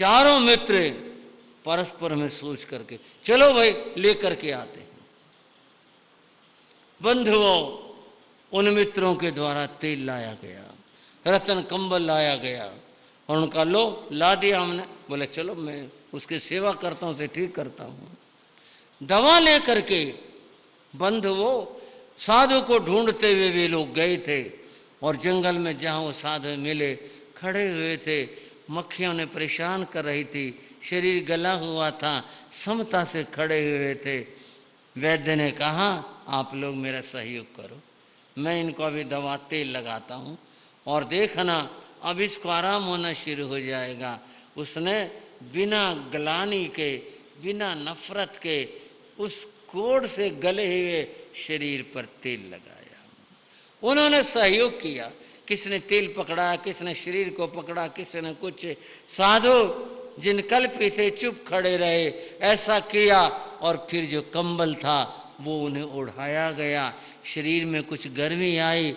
चारों मित्र परस्पर में सोच करके चलो भाई लेकर के आते हैं। बंधुओं, उन मित्रों के द्वारा तेल लाया गया, रतन कंबल लाया गया और उनका लो ला दिया हमने। बोले चलो मैं उसकी सेवा करता हूँ, उसे ठीक करता हूँ। दवा लेकर के बंधुओं साधु को ढूंढते हुए वे लोग गए थे और जंगल में जहाँ वो साधु मिले खड़े हुए थे, मक्खियों ने परेशान कर रही थी, शरीर गला हुआ था, समता से खड़े हुए थे। वैद्य ने कहा आप लोग मेरा सहयोग करो, मैं इनको अभी दवा तेल लगाता हूँ और देखना अब इसको आराम होना शुरू हो जाएगा। उसने बिना ग्लानि के, बिना नफरत के उस कोढ़ से गले हुए शरीर पर तेल लगाया। उन्होंने सहयोग किया, किसने तेल पकड़ा, किसने शरीर को पकड़ा, किसने कुछ। साधु जिन कल्पी थे चुप खड़े रहे, ऐसा किया और फिर जो कंबल था वो उन्हें उड़ाया गया। शरीर में कुछ गर्मी आई,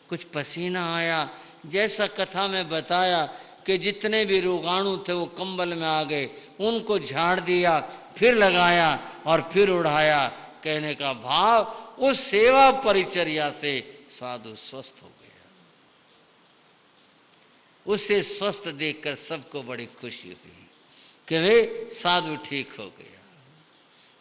कुछ पसीना आया। जैसा कथा में बताया कि जितने भी रोगाणु थे वो कंबल में आ गए, उनको झाड़ दिया, फिर लगाया और फिर उड़ाया। कहने का भाव उस सेवा परिचर्या से साधु स्वस्थ हो गया। उसे स्वस्थ देखकर सबको बड़ी खुशी हुई कि वे साधु ठीक हो गया,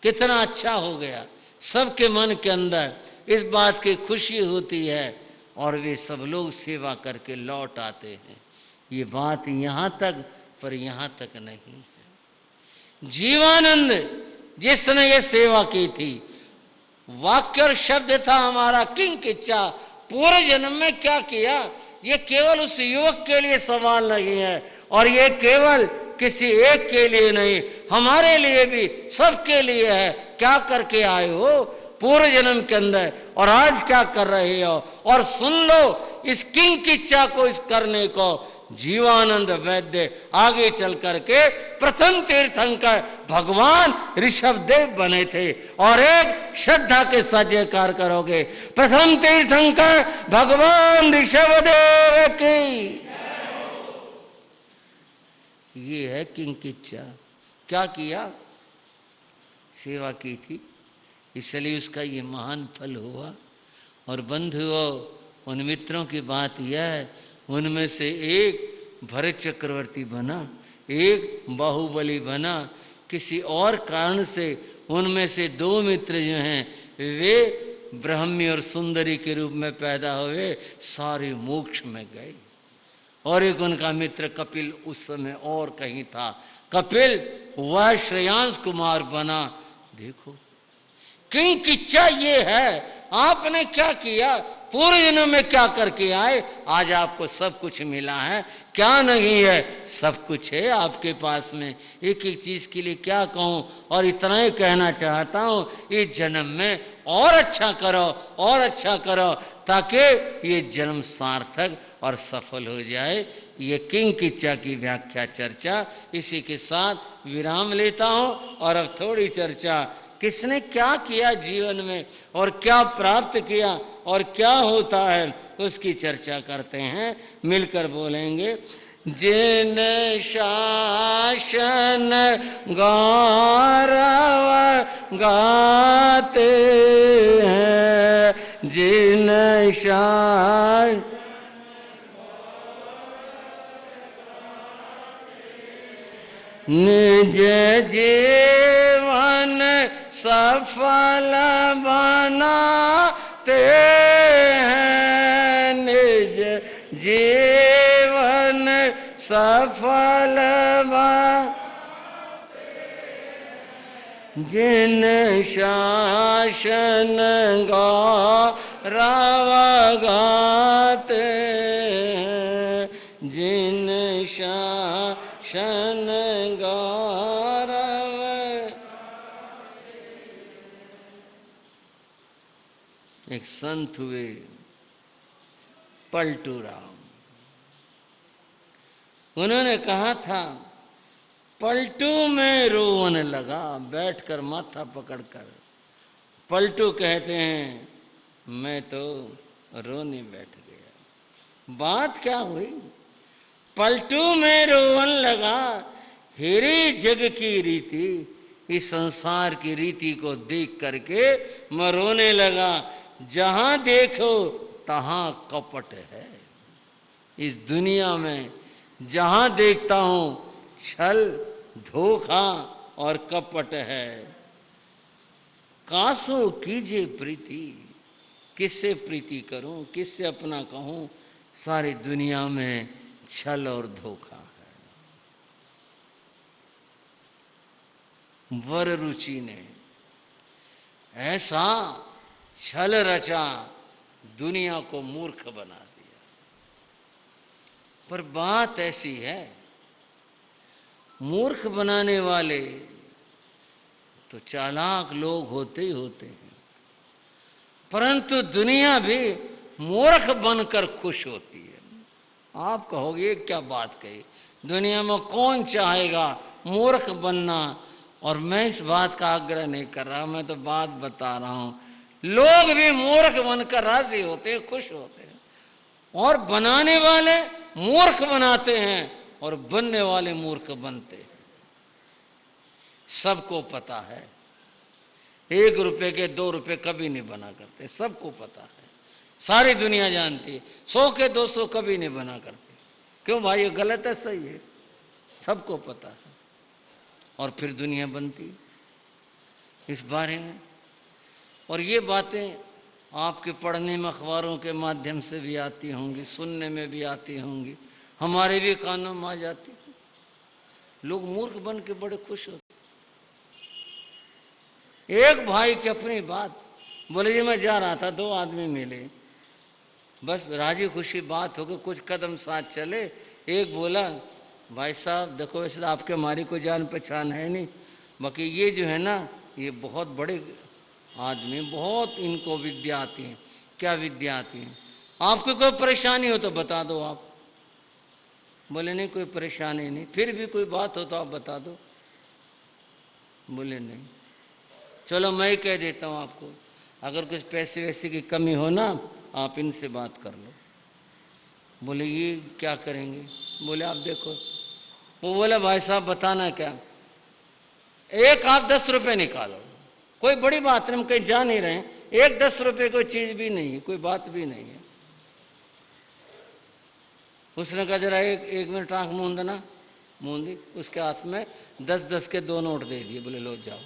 कितना अच्छा हो गया। सबके मन के अंदर इस बात की खुशी होती है और वे सब लोग सेवा करके लौट आते हैं। ये बात यहाँ तक, पर यहाँ तक नहीं है। जीवानंद जिसने ये सेवा की थी, वाक्य और शब्द था हमारा किंकिच्चा, पूरे जन्म में क्या किया। ये केवल उस युवक के लिए सवाल नहीं है और ये केवल किसी एक के लिए नहीं, हमारे लिए भी, सबके लिए है। क्या करके आए हो पूर्व जन्म के अंदर और आज क्या कर रहे हो, और सुन लो इस किंकिच्चा को, इस करने को। जीवानंद वैद्य आगे चल करके प्रथम तीर्थंकर भगवान ऋषभदेव बने थे। और एक श्रद्धा के साथ जयकार करोगे, प्रथम तीर्थंकर भगवान ऋषभदेव की। ये है किंकिच्चा। क्या किया? सेवा की थी, इसलिए उसका ये महान फल हुआ। और बंधुओं, उन मित्रों की बात यह है, उनमें से एक भरत चक्रवर्ती बना, एक बाहुबली बना। किसी और कारण से उनमें से दो मित्र जो हैं वे ब्राह्मी और सुंदरी के रूप में पैदा हुए, सारे मोक्ष में गए। और एक उनका मित्र कपिल उस समय और कहीं था। कपिल वह श्रेयांश कुमार बना। देखो किंकिच्चा ये है। आपने क्या किया, पूर्व जन्म में क्या करके आए, आज आपको सब कुछ मिला है। क्या नहीं है, सब कुछ है आपके पास में। एक एक चीज के लिए क्या कहूँ, और इतना ही कहना चाहता हूँ, इस जन्म में और अच्छा करो, और अच्छा करो, ताकि ये जन्म सार्थक और सफल हो जाए। ये किंकिच्चा की व्याख्या चर्चा इसी के साथ विराम लेता हूँ। और अब थोड़ी चर्चा, किसने क्या किया जीवन में और क्या प्राप्त किया और क्या होता है, उसकी चर्चा करते हैं, मिलकर बोलेंगे। जिन शासन गौरव गाते हैं, जिन शासन निज जीवन सफल बनाते हैं, निज जीवन सफल बनाते हैं। जिन शासन गौरव गाते हैं, जिन शासन गौरव। एक संत हुए पलटू राम। उन्होंने कहा था, पलटू में रोने लगा बैठकर माथा पकड़कर। पलटू कहते हैं, मैं तो रोने बैठ गया। बात क्या हुई? पलटू में रोवन लगा हेरी जग की रीति, इस संसार की रीति को देख करके मैं रोने लगा। जहां देखो तहां कपट है। इस दुनिया में जहां देखता हूं छल, धोखा और कपट है। कासो कीजिए प्रीति, किससे प्रीति करूं, किससे अपना कहूं। सारी दुनिया में छल और धोखा है। वर रुचि ने ऐसा छल रचा, दुनिया को मूर्ख बना दिया। पर बात ऐसी है, मूर्ख बनाने वाले तो चालाक लोग होते ही होते हैं, परंतु दुनिया भी मूर्ख बनकर खुश होती है। आप कहोगे क्या बात कही, दुनिया में कौन चाहेगा मूर्ख बनना। और मैं इस बात का आग्रह नहीं कर रहा, मैं तो बात बता रहा हूं। लोग भी मूर्ख बनकर राजी होते हैं, खुश होते हैं, और बनाने वाले मूर्ख बनाते हैं और बनने वाले मूर्ख बनते हैं। सबको पता है, 1 रुपए के 2 रुपए कभी नहीं बना करते, सबको पता है, सारी दुनिया जानती है। 100 के 200 कभी नहीं बना करते। क्यों भाई, ये गलत है सही है, सबको पता है। और फिर दुनिया बनती इस बारे में। और ये बातें आपके पढ़ने में अखबारों के माध्यम से भी आती होंगी, सुनने में भी आती होंगी, हमारे भी कानों में आ जाती। लोग मूर्ख बन के बड़े खुश होते। एक भाई की अपनी बात, बोले जी मैं जा रहा था, 2 आदमी मिले, बस राजी खुशी बात हो गई, कुछ कदम साथ चले। एक बोला भाई साहब देखो, वैसे तो आपके हमारी कोई जान पहचान है नहीं, बाकी ये जो है ना, ये बहुत बड़े आदमी, बहुत इनको विद्या आती है। क्या विद्या आती है? आपको कोई परेशानी हो तो बता दो आप। बोले नहीं कोई परेशानी नहीं, फिर भी कोई बात हो तो आप बता दो। बोले नहीं, चलो मैं ही कह देता हूँ आपको, अगर कुछ पैसे वैसे की कमी हो ना, आप इनसे बात कर लो। बोले ये क्या करेंगे? बोले आप देखो। वो बोला भाई साहब बताना क्या? एक आप 10 रुपये निकालो, कोई बड़ी बात नहीं, हम कहीं जा नहीं रहे हैं, 1-10 रुपये कोई चीज़ भी नहीं है, कोई बात भी नहीं है। उसने कहा जरा एक मिनट आँख मूंदना, मूंदी, उसके हाथ में 10-10 के 2 नोट दे दिए। बोले लो जाओ।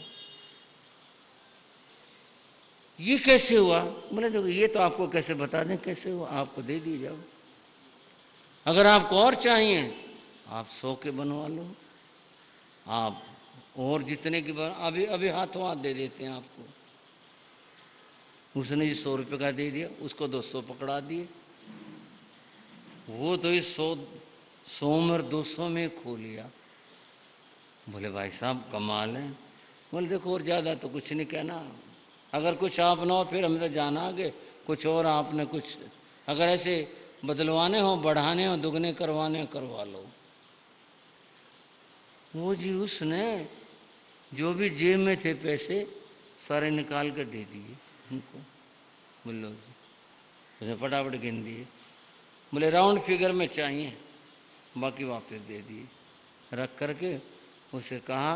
ये कैसे हुआ? बोले देखो ये तो आपको कैसे बता दें कैसे हुआ, आपको दे दिए जाओ। अगर आपको और चाहिए आप 100 के बनवा लो, आप और जितने की अभी अभी हाथों हाथ दे देते हैं आपको। उसने जी 100 रुपये का दे दिया, उसको 200 पकड़ा दिए। वो तो इस 100 में 200 में खो लिया। बोले भाई साहब कमाल है। बोले देखो और ज़्यादा तो कुछ नहीं कहना, अगर कुछ आप ना हो फिर हमें तो जाना आगे, कुछ और आपने कुछ अगर ऐसे बदलवाने हो, बढ़ाने हो, दुगने करवाने हो, करवा लो। वो जी उसने जो भी जेब में थे पैसे सारे निकाल कर दे दिए उनको। बोलो जी, उसने फटाफट गिन दिए। बोले राउंड फिगर में चाहिए, बाकी वापस दे दिए। रख करके उसे कहा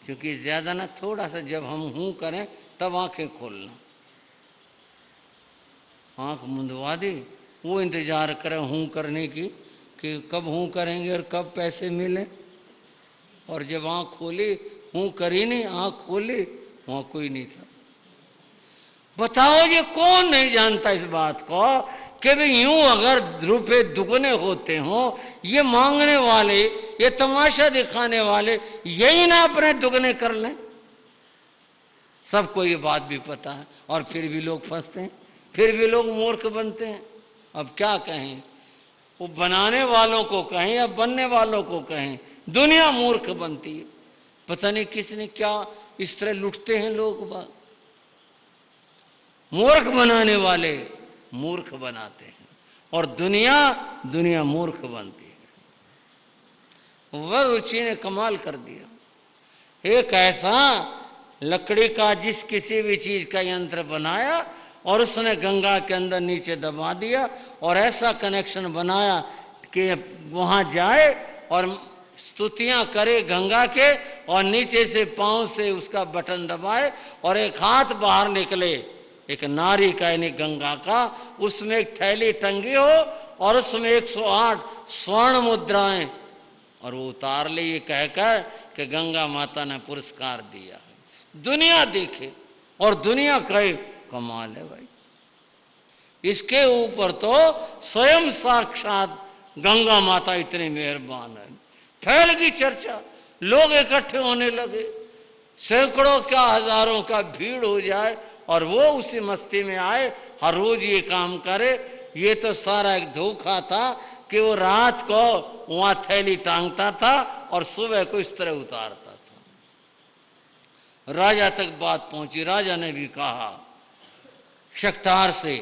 क्योंकि ज़्यादा ना, थोड़ा सा जब हम हूँ करें तब आंखें खोलना। आंख मुंदवा दी, वो इंतज़ार करे हूँ करने की कि कब हूँ करेंगे और कब पैसे मिले। और जब आँख खोली, हूँ करी नहीं, आँख खोली, वहाँ कोई नहीं था। बताओ ये कौन नहीं जानता इस बात को कि भाई यूं अगर रुपए दुगने होते हों, ये मांगने वाले, ये तमाशा दिखाने वाले यही ना अपने दुगने कर लें। सबको ये बात भी पता है और फिर भी लोग फंसते हैं, फिर भी लोग मूर्ख बनते हैं। अब क्या कहें, वो बनाने वालों को कहें या बनने वालों को कहें, दुनिया मूर्ख बनती है। पता नहीं किसने क्या इस तरह लुटते हैं लोग बात। मूर्ख बनाने वाले मूर्ख बनाते हैं और दुनिया मूर्ख बनती है। वह रुचि ने कमाल कर दिया। एक ऐसा लकड़ी का जिस किसी भी चीज का यंत्र बनाया और उसने गंगा के अंदर नीचे दबा दिया और ऐसा कनेक्शन बनाया कि वहां जाए और स्तुतियां करे गंगा के और नीचे से पांव से उसका बटन दबाए और एक हाथ बाहर निकले एक नारी का यानी गंगा का, उसमें एक थैली टंगी हो और उसमें 108 स्वर्ण मुद्राएं और वो उतार ले ये कहकर कि गंगा माता ने पुरस्कार दिया है। दुनिया देखे और दुनिया कहे कमाल है भाई। इसके ऊपर तो स्वयं साक्षात गंगा माता इतनी मेहरबान है। फैल गई चर्चा, लोग इकट्ठे होने लगे, सैकड़ों क्या हजारों का भीड़ हो जाए और वो उसी मस्ती में आए, हर रोज ये काम करे। ये तो सारा एक धोखा था कि वो रात को वहां थैली टांगता था और सुबह को इस तरह उतारता था। राजा तक बात पहुंची, राजा ने भी कहा शक्तार से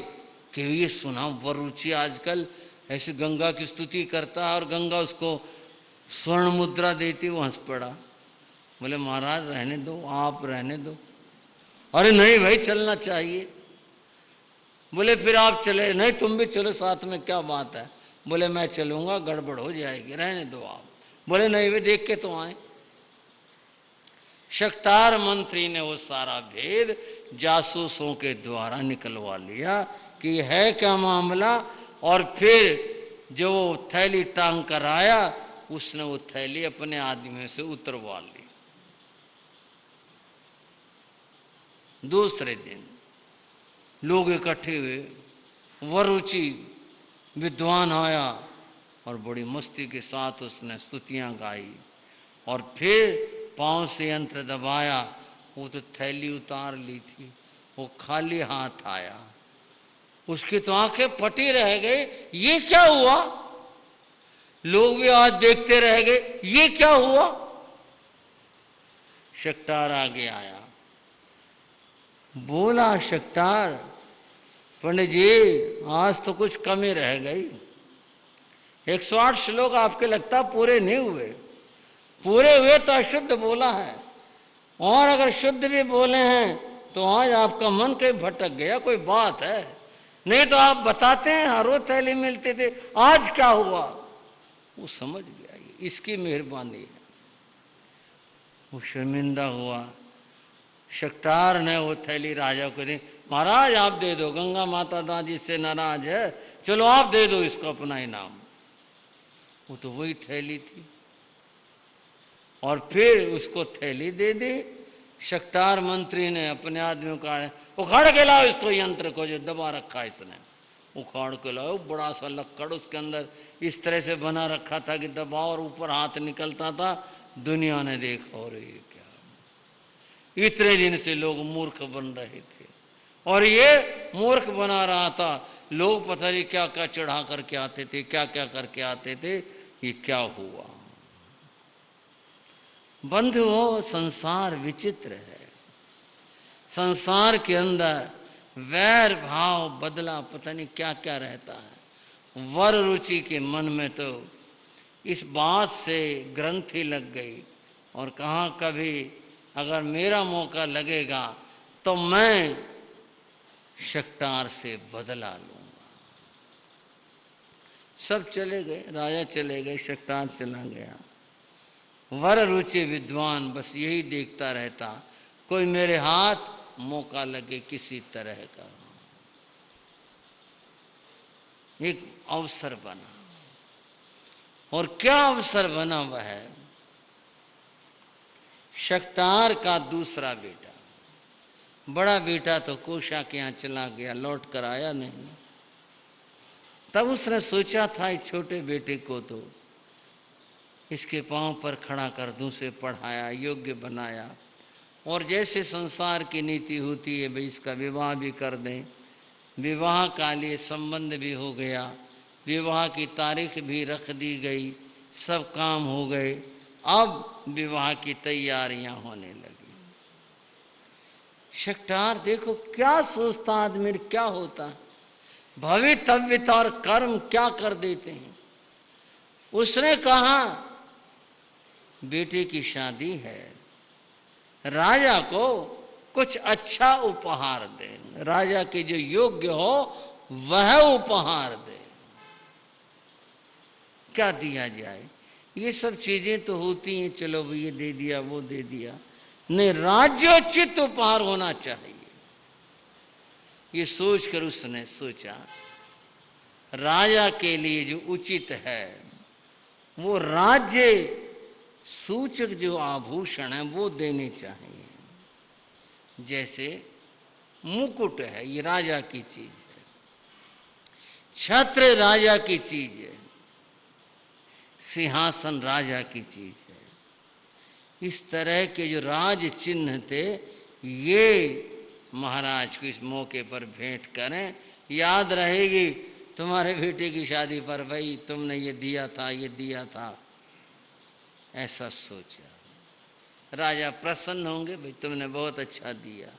कि ये सुना वरुचि आजकल ऐसे गंगा की स्तुति करता है और गंगा उसको स्वर्ण मुद्रा देती। वो हंस पड़ा, बोले महाराज रहने दो, आप रहने दो। अरे नहीं भाई चलना चाहिए। बोले फिर आप चले, नहीं तुम भी चलो साथ में, क्या बात है। बोले मैं चलूंगा, गड़बड़ हो जाएगी, रहने दो आप। बोले नहीं वे देख के तो आए। शक्तार मंत्री ने वो सारा भेद जासूसों के द्वारा निकलवा लिया कि है क्या मामला, और फिर जो थैली टांग कर आया उसने वो थैली अपने आदमी से उतरवा ली। दूसरे दिन लोग इकट्ठे हुए, वरुचि विद्वान आया और बड़ी मस्ती के साथ उसने स्तुतियां गाई और फिर पांव से यंत्र दबाया। वो तो थैली उतार ली थी, वो खाली हाथ आया। उसकी तो आंखें फटी रह गई, ये क्या हुआ। लोग भी आज देखते रह गए, ये क्या हुआ। शक्तार आगे आया, बोला शक्तार पंडित जी आज तो कुछ कमी रह गई। 108 श्लोक आपके लगता पूरे नहीं हुए, पूरे हुए तो अशुद्ध बोला है, और अगर शुद्ध भी बोले हैं तो आज आपका मन कहीं भटक गया, कोई बात है। नहीं तो आप बताते हैं हर रोज थैली मिलते थे, आज क्या हुआ। वो समझ गया इसकी मेहरबानी है। वो शर्मिंदा हुआ। शक्तार ने वो थैली राजा को दी, महाराज आप दे दो, गंगा माता दादी से नाराज है, चलो आप दे दो इसको अपना इनाम। वो तो वही थैली थी और फिर उसको थैली दे दी। शक्तार मंत्री ने अपने आदमियों का उखाड़ के लाओ इसको, यंत्र को जो दबा रखा इसने, उखाड़ के लाओ। बड़ा सा लक्कड़ उसके अंदर इस तरह से बना रखा था कि दबाओ और ऊपर हाथ निकलता था। दुनिया ने देखा और ये क्या, इतने दिन से लोग मूर्ख बन रहे थे और ये मूर्ख बना रहा था। लोग पता नहीं क्या क्या चढ़ा करके आते थे, क्या क्या करके आते थे। ये क्या हुआ। बंधुओं संसार विचित्र है। संसार के अंदर वैर भाव बदला पता नहीं क्या क्या रहता है। वर रुचि के मन में तो इस बात से ग्रंथि लग गई और कहा कभी अगर मेरा मौका लगेगा तो मैं शक्तार से बदला लूंगा। सब चले गए, राजा चले गए, शक्तार चला गया। वर रुचि विद्वान बस यही देखता रहता, कोई मेरे हाथ मौका लगे किसी तरह का। एक अवसर बना, और क्या अवसर बना वह है शक्तार का दूसरा बेटा। बड़ा बेटा तो कोशा के यहाँ चला गया, लौट कर आया नहीं। तब उसने सोचा था इस छोटे बेटे को तो इसके पांव पर खड़ा कर दूं, से पढ़ाया, योग्य बनाया, और जैसे संसार की नीति होती है भाई इसका विवाह भी कर दें। विवाह का लिए संबंध भी हो गया, विवाह की तारीख भी रख दी गई, सब काम हो गए। अब विवाह की तैयारियां होने लगी। शक्तार देखो क्या सोचता आदमी, क्या होता, भवितव्यता और कर्म क्या कर देते हैं। उसने कहा बेटे की शादी है, राजा को कुछ अच्छा उपहार दे, राजा के जो योग्य हो वह उपहार दे। क्या दिया जाए। ये सब चीजें तो होती हैं, चलो भाई ये दे दिया वो दे दिया, नहीं, राज्योचित उपहार होना चाहिए। ये सोचकर उसने सोचा राजा के लिए जो उचित है वो राज्य सूचक जो आभूषण है वो देने चाहिए। जैसे मुकुट है, ये राजा की चीज है, छत्र राजा की चीज है, सिंहासन राजा की चीज है। इस तरह के जो राज चिन्ह थे ये महाराज को इस मौके पर भेंट करें, याद रहेगी तुम्हारे बेटे की शादी पर भाई तुमने ये दिया था, ये दिया था, ऐसा सोचा। राजा प्रसन्न होंगे, भाई तुमने बहुत अच्छा दिया।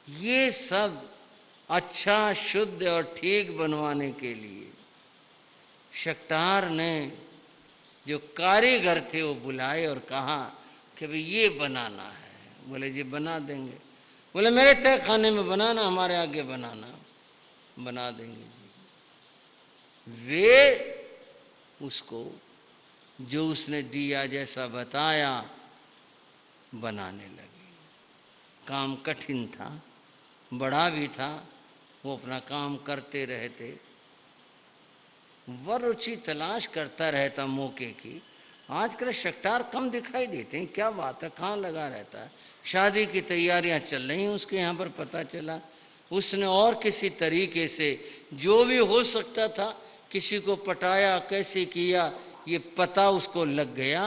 ये सब अच्छा, शुद्ध और ठीक बनवाने के लिए शक्तार ने जो कारीगर थे वो बुलाए और कहा कि भाई ये बनाना है। बोले जी बना देंगे। बोले मेरे तय खाने में बनाना, हमारे आगे बनाना। बना देंगे जी। वे उसको जो उसने दिया जैसा बताया बनाने लगे। काम कठिन था, बड़ा भी था, वो अपना काम करते रहते। वह रुचि तलाश करता रहता मौके की। आजकल शक्तार कम दिखाई देते हैं, क्या बात है, कहाँ लगा रहता है। शादी की तैयारियां चल रही हैं उसके यहाँ पर, पता चला उसने और किसी तरीके से जो भी हो सकता था किसी को पटाया, कैसे किया ये पता उसको लग गया।